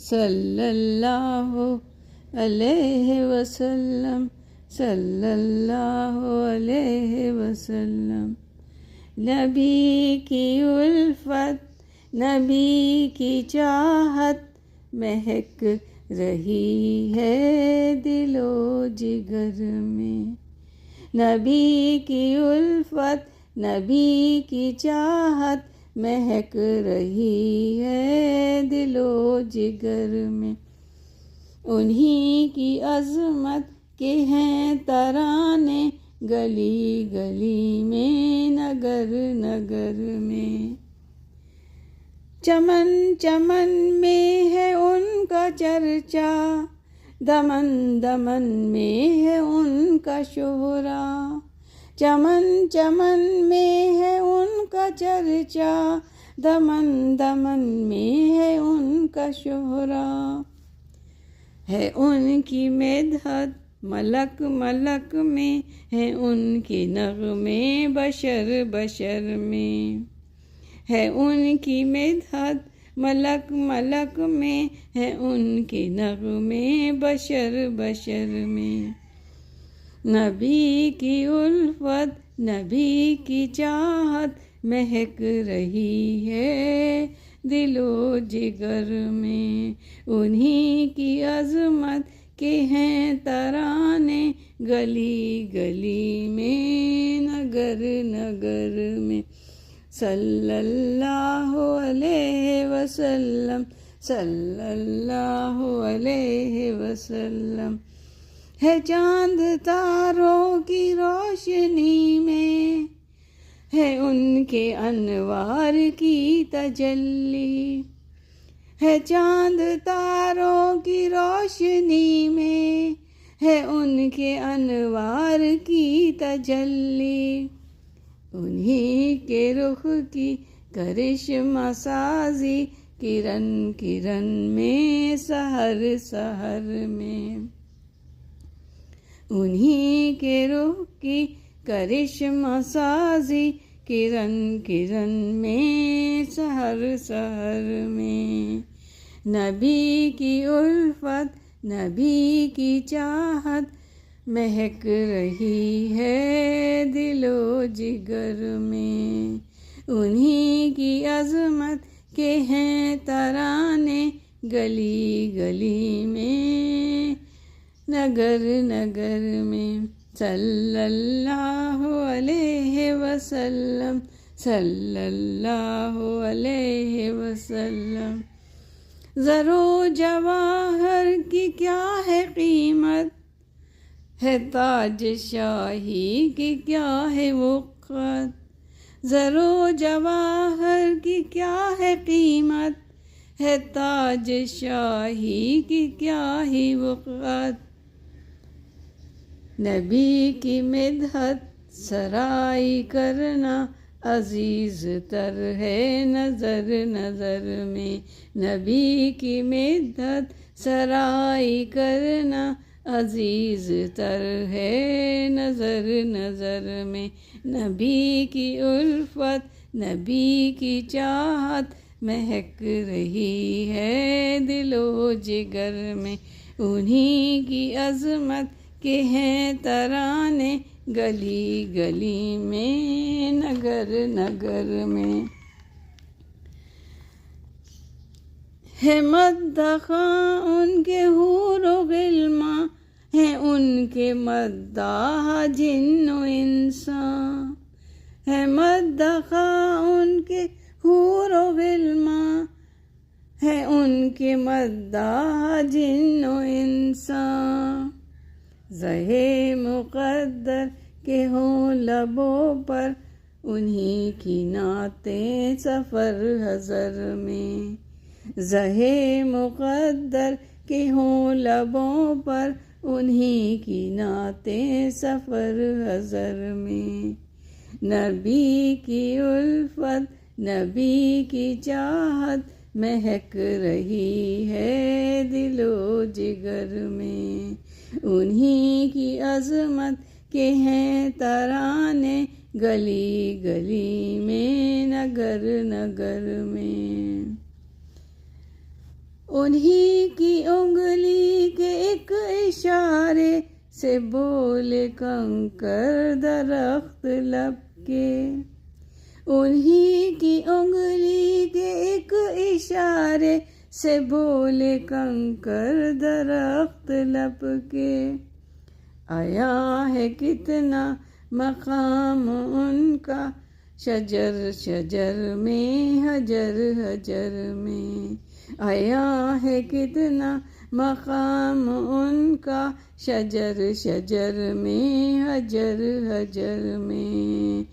सल्लल्लाहु अलैहि वसल्लम, सल्लल्लाहु अलैहि वसल्लम। नबी की उल्फत, नबी की चाहत महक रही है दिलो जिगर में। नबी की उल्फत, नबी की चाहत महक रही है दिलो जिगर में। उन्हीं की अज़मत के हैं तराने गली गली में, नगर नगर में। चमन चमन में है उनका चर्चा, दमन दमन में है उनका शोहरा। चमन चमन में है उनका चर्चा, दमन दमन में है उनका शोहरा। है उनकी मेदहत मलक मलक में, है उनके नग़मे बशर बशर में। है उनकी मेदहत मलक मलक में, है उनके नग़मे बशर बशर में। नबी की उल्फत, नबी की चाहत महक रही है दिलो जिगर में। उन्हीं की अज़मत के हैं तराने गली गली में, नगर नगर में। सल्लल्लाहु अलैहि वसल्लम, सल्लल्लाहु अलैहि वसल्लम। है चाँद तारों की रोशनी में, है उनके अनवार की तजल्ली। है चाँद तारों की रोशनी में, है उनके अनवार की तजल्ली। उन्हीं के रुख की करिश्मा साजी किरण किरण में, सहर सहर में। उन्हीं के रुख की करिश्मा साजी किरण किरण में, सहर सहर में। नबी की उल्फत, नबी की चाहत महक रही है दिलो जिगर में। उन्हीं की अज़मत के हैं तराने गली गली में, नगर नगर में। सल्लल्लाहु अलैहि वसल्लम, सल्लल्लाहु अलैहि वसल्लम। ज़रो जवाहर की क्या है कीमत, है ताज शाही की क्या है वक़्त। ज़रो जवाहर की क्या है कीमत, है ताज शाही की क्या ही वक़्त। नबी की मिदहत सराई करना अजीज़ तर है नज़र नज़र में। नबी की मिदहत सराई करना अजीज़ तर है नज़र नज़र में। नबी की उल्फत, नबी की चाहत महक रही है दिलो जिगर में। उन्हीं की अज़मत के हैं तराने गली गली में, नगर नगर में। है मद्दखा उनके हूरो गिल्मा, है उनके मद्दाह जिन्नो इंसान। है मद्दखा उनके हूरो गिल्मा, है उनके मद्दाह जिन्नो इंसान। ज़हे मुक़द्दर के हों लबों पर, उन्हीं की नातें सफ़र हज़र में। ज़हे मुक़द्दर के हों लबों पर, उन्हीं की नातें सफ़र हज़र में। नबी की उल्फत, नबी की चाहत महक रही है दिलो जिगर में। उन्हीं की अज़मत के हैं तराने गली गली में, नगर नगर में। उन्हीं की उंगली के एक इशारे से बोले कंकर दरख्त लपके। उन्हीं की उंगली के एक इशारे से बोले कंकर दरख्त लपके। आया है कितना मकाम उनका शजर शजर में हजर हजर में। आया है कितना मकाम उनका शजर शजर में हजर हजर में।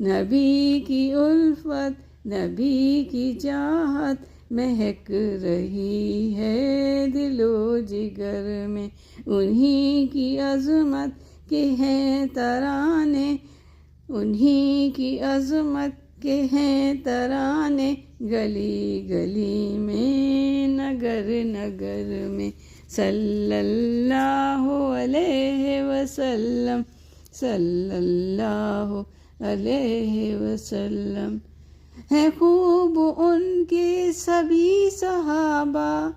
नबी की उल्फत नबी की चाहत महक रही है दिलो जिगर में। उन्हीं की अज़मत के हैं तराने, उन्हीं की अज़मत के हैं तराने, गली गली में नगर नगर में। सल्लल्लाहु अलैहि वसल्लम, सल्लल्लाहु अलैहि वसल्लम। है खूब उनके सभी सहाबा,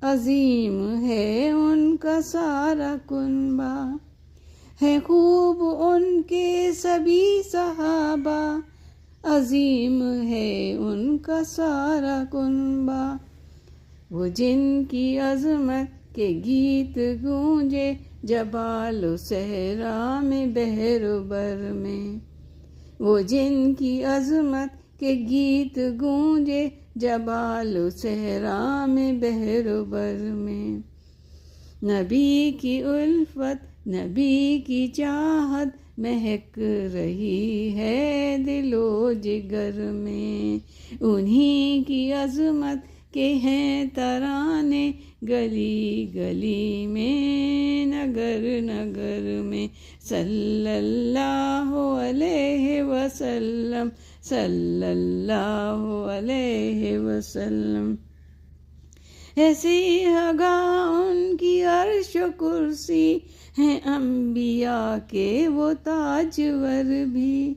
अजीम है उनका सारा कुनबा। है खूब उनके सभी सहाबा, अजीम है उनका सारा कुनबा। वो जिनकी अजमत के गीत गूंजे जबालो सहरा में बहरोबर में। वो जिनकी अजमत के गीत गूंजे जबालो सहरा में बहरोबर में। नबी की उल्फत नबी की चाहत महक रही है दिलो जिगर में। उन्हीं की अजमत के हैं तराने, गली गली में नगर नगर में। सल्लल्लाहु अलैहि वसल्लम, सल्लल्लाहु अलैहि वसल्लम। ऐसी हगा उनकी अर्श कुर्सी, हैं अंबिया के वो ताजवर भी।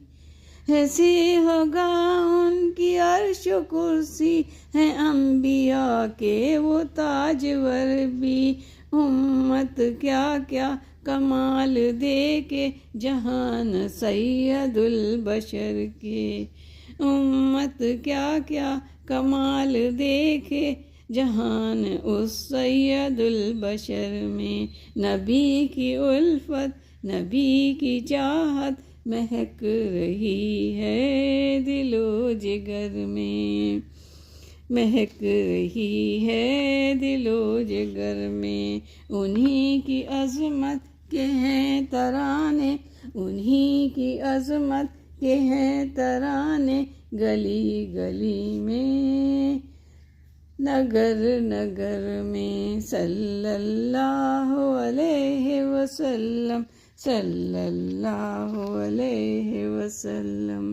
ऐसी हगा उनकी अर्श कुर्सी, हैं अंबिया के वो ताजवर भी। उम्मत क्या क्या कमाल देके जहान सैयदुल बशर के। उम्मत क्या क्या कमाल देखे जहान उस सैयदुल बशर में। नबी की उल्फत नबी की चाहत महक रही है दिलो जिगर में, महक रही है दिलो जिगर में। उन्हीं की अजमत के हैं तराने, उन्हीं की अजमत के हैं तराने, गली गली में नगर नगर में। सल्लल्लाहु अलैहि वसल्लम, सल्लल्लाहु अलैहि वसल्लम।